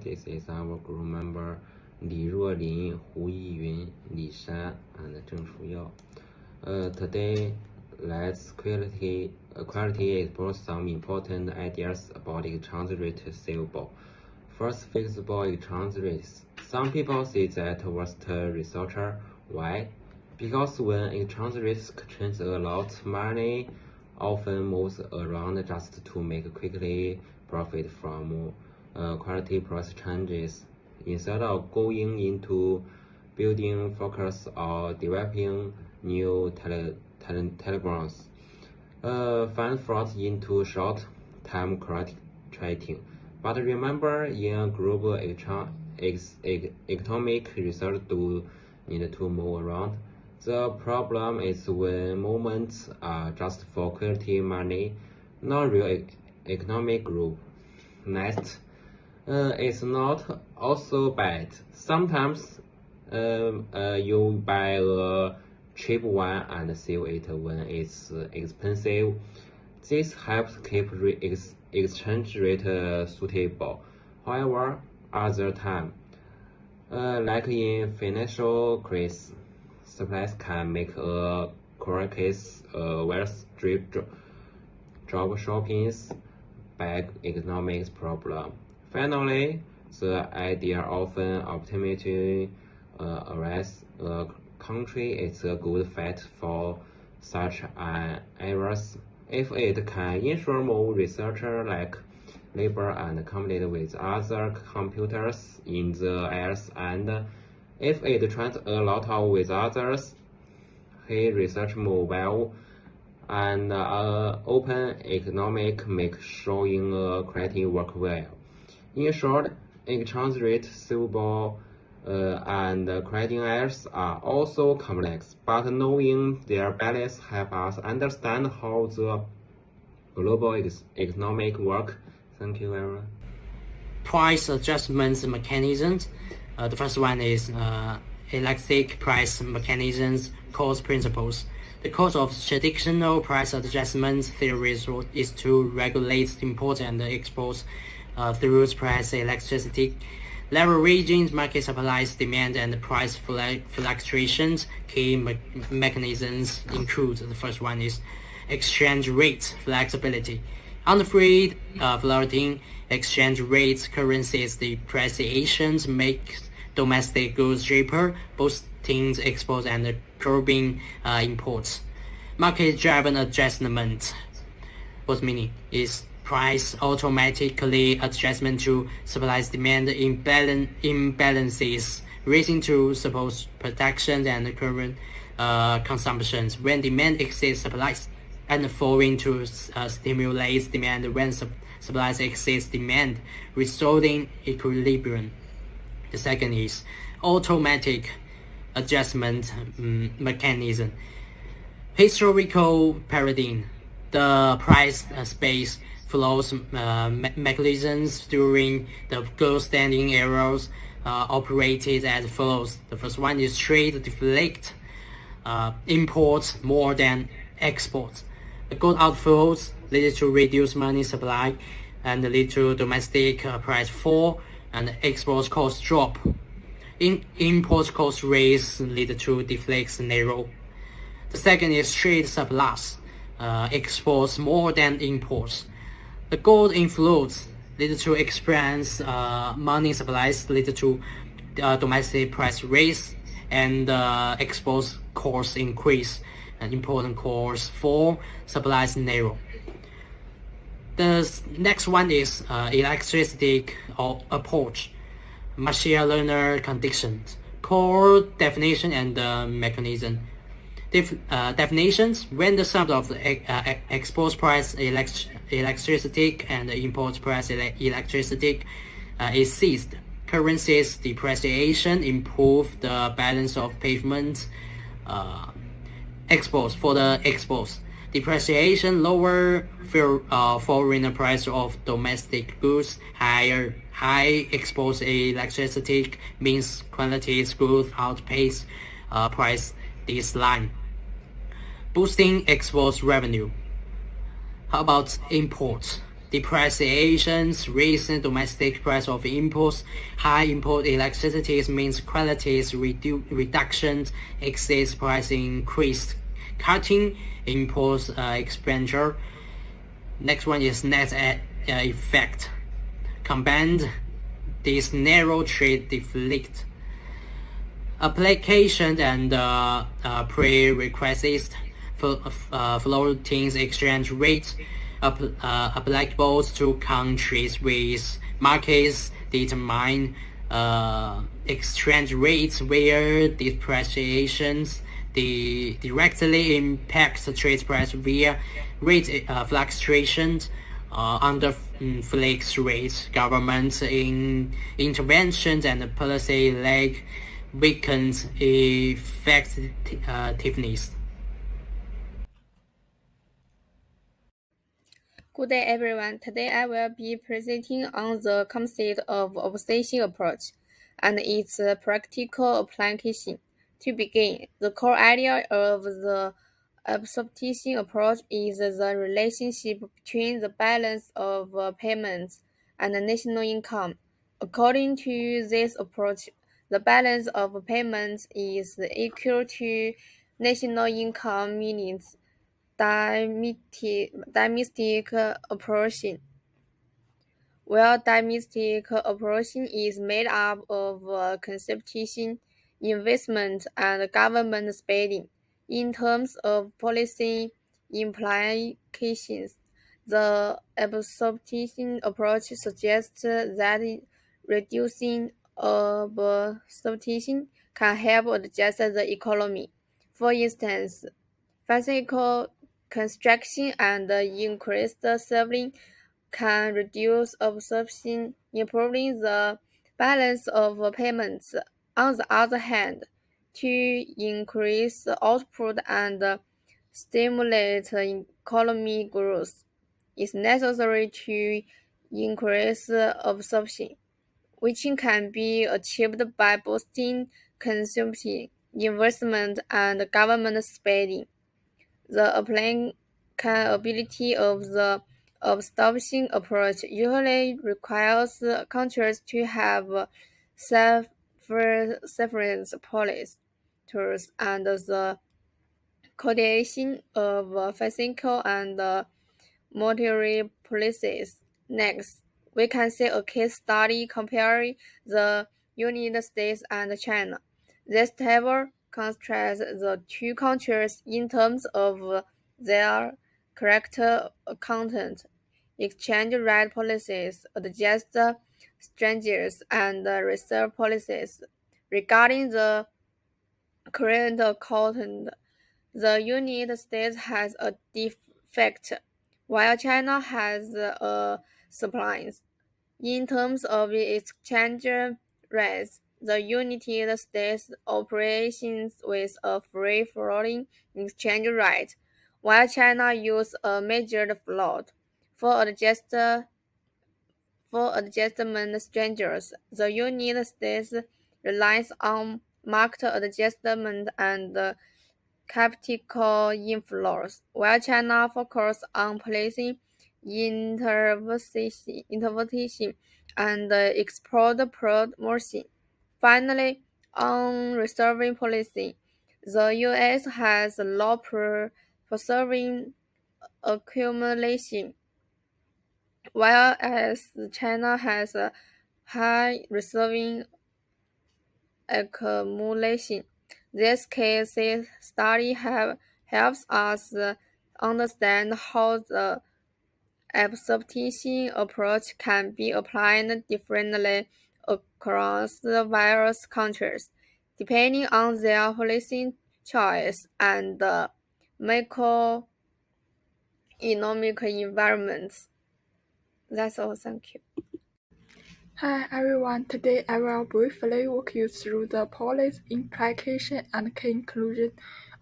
This is our group member Li Ruolin, Hu Yiyun, Li Shan, and Zheng Shuyao. Today, let's quickly explore some important ideas about exchange rate receivable. First, fixable exchange rates. Some people say that worst researcher. Why? Because when exchange rates change a lot, money often moves around just to make quickly profit from quality price changes. Instead of going into building focus or developing new telegrams, fund flows into short-term trading. But remember, in global economic research do need to move around. The problem is when movements are just for quality money, not real economic growth. Next, it's not also bad. Sometimes you buy a cheap one and sell it when it's expensive. This helps keep exchange rate suitable. However, other time, like in financial crisis, supplies can make a correct case where strict job shopping's bad economic problem. Finally, the idea often optimistically arises. A country is a good fit for such an areas if it can ensure more researchers like labor and compete with other computers in the areas, and if it trains a lot with others, he research more well, and open economic make showing creative work well. In short, exchange rate, receivable, and creating errors are also complex, but knowing their balance help us understand how the global economic work. Thank you, everyone. Price adjustment mechanisms. The first one is elastic price mechanisms cost principles. The cause of traditional price adjustment theories is to regulate import and exports through price elasticity. Leveraging market supplies, demand, and price fluctuations. Key mechanisms include: the first one is exchange rate flexibility. On the free floating exchange rates, currencies depreciations make domestic goods cheaper, boosting exports and curbing imports. Market-driven adjustment, what's meaning is price automatically adjustment to supply-demand imbalances, raising to support production and current consumptions when demand exceeds supplies, and falling to stimulate demand when supplies exceeds demand, restoring equilibrium. The second is automatic adjustment mechanism. Historical paradigm. The price space flows mechanisms during the gold standing eras operated as follows. The first one is trade deflate, imports more than exports. The gold outflows lead to reduced money supply and lead to domestic price fall and export costs drop. Import cost raise lead to deflate narrow. The second is trade surplus, exports more than imports. The gold inflows lead to expense money supplies lead to domestic price raise and export costs increase and important costs fall, supplies narrow. The next one is elasticity approach, machine learner conditions, core definition and mechanism. Definitions: when the sum of export price electricity and import price electricity is seized, currencies depreciation improve the balance of payment. Exports for the exports depreciation lower foreign price of domestic goods. High export electricity means quantities goods outpace price decline, boosting exports revenue. How about imports? depreciations, recent domestic price of imports, high import electricity means qualities reductions, excess price increased, cutting import expenditure. Next one is net effect. Combined, this narrow trade deflect application and prerequisites for floating exchange rates applicable to countries with markets determine exchange rates where depreciations directly impact trade price via rate fluctuations under flex rates. Government interventions and policy lag weakens effectiveness. Good day, everyone. Today I will be presenting on the concept of obsession approach and its practical application. To begin, the core idea of the obsession approach is the relationship between the balance of payments and national income. According to this approach, the balance of payments is equal to national income, meaning domestic apportion. Well, domestic apportion is made up of consumption, investment, and government spending. In terms of policy implications, the absorption approach suggests that reducing absorption can help adjust the economy. For instance, physical construction and increased saving can reduce absorption, improving the balance of payments. On the other hand, to increase output and stimulate economic growth, it's necessary to increase absorption, which can be achieved by boosting consumption, investment, and government spending. The applicability of the absorption approach usually requires countries to have separate policies tools and the coordination of physical and monetary policies. Next, we can see a case study comparing the United States and China. This table contrasts the two countries in terms of their character accountant, exchange rate policies, adjust strangers, and reserve policies. Regarding the current accountant, the United States has a defect, while China has a surplus. In terms of exchange rates, the United States operates with a free-floating exchange rate, while China uses a measured float. For adjustment strangers, the United States relies on market adjustment and capital inflows, while China focuses on placing intervention and export promotion. Finally, on reserving policy, the U.S. has low preserving accumulation, whereas China has a high reserving accumulation. This case study helps us understand how the absorption approach can be applied differently across the various countries, depending on their policy choice and macroeconomic environments. That's all. Thank you. Hi everyone, today I will briefly walk you through the policy implication and conclusion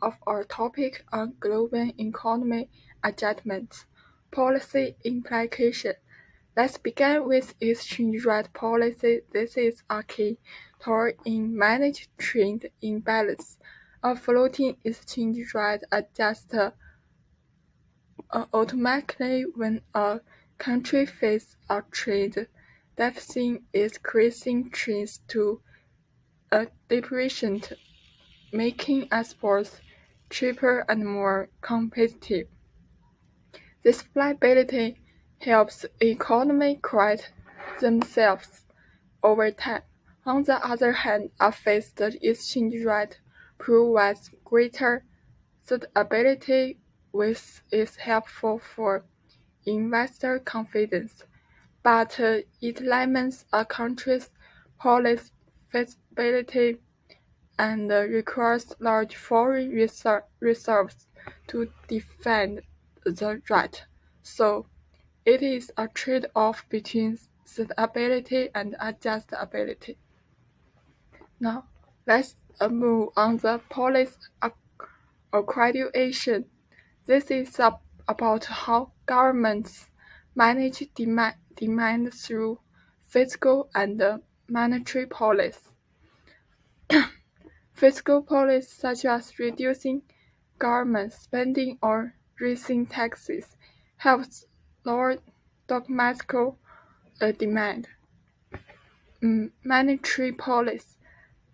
of our topic on global economy adjustments. Policy implication. Let's begin with exchange rate policy. This is a key tool in managing trade imbalance. A floating exchange rate adjusts automatically when a country face a trade deficit is increasing trends to a depression, making exports cheaper and more competitive. This flexibility helps economies correct themselves over time. On the other hand, a fixed exchange rate provides greater stability, which is helpful for investor confidence, but it limits a country's policy flexibility and requires large foreign reserves to defend the right. So, it is a trade-off between stability and adjustability. Now, let's move on the policy accreditation. This is about how governments manage demand through fiscal and monetary policy. Fiscal policies such as reducing government spending or raising taxes helps lower domestic demand. Monetary policy,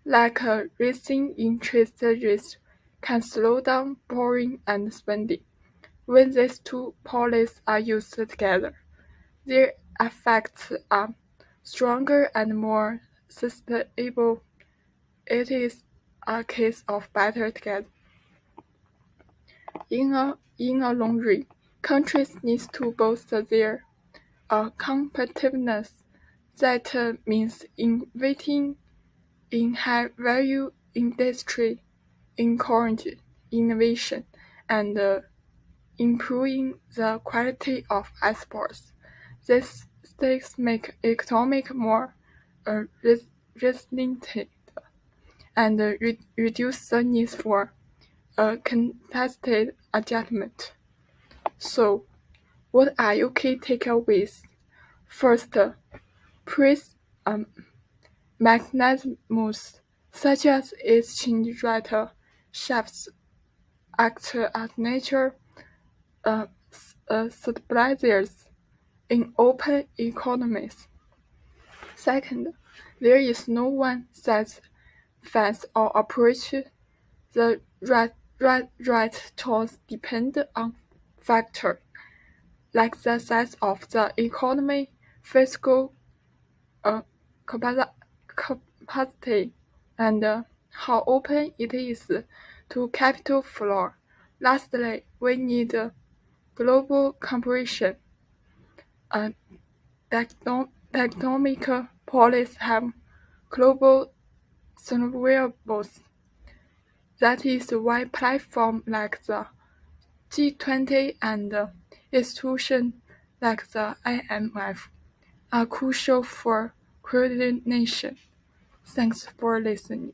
like raising interest rates, can slow down borrowing and spending. When these two policies are used together, their effects are stronger and more sustainable. It is a case of better together. In a long run, countries need to bolster their competitiveness. That means investing in high-value industry, encouraging innovation, and improving the quality of exports. These steps make economic more resilient and reduce the need for contested adjustment. So, what are your key takeaways? First, praise mechanisms such as exchange rate shifts act as natural stabilizers in open economies. Second, there is no one size fits all approach. The right choice depends on factors like the size of the economy, fiscal capacity, and how open it is to capital flow. Lastly, we need global cooperation. Economic policies have global deliverables. That is why platforms like the G20 and institutions like the IMF are crucial for coordination. Thanks for listening.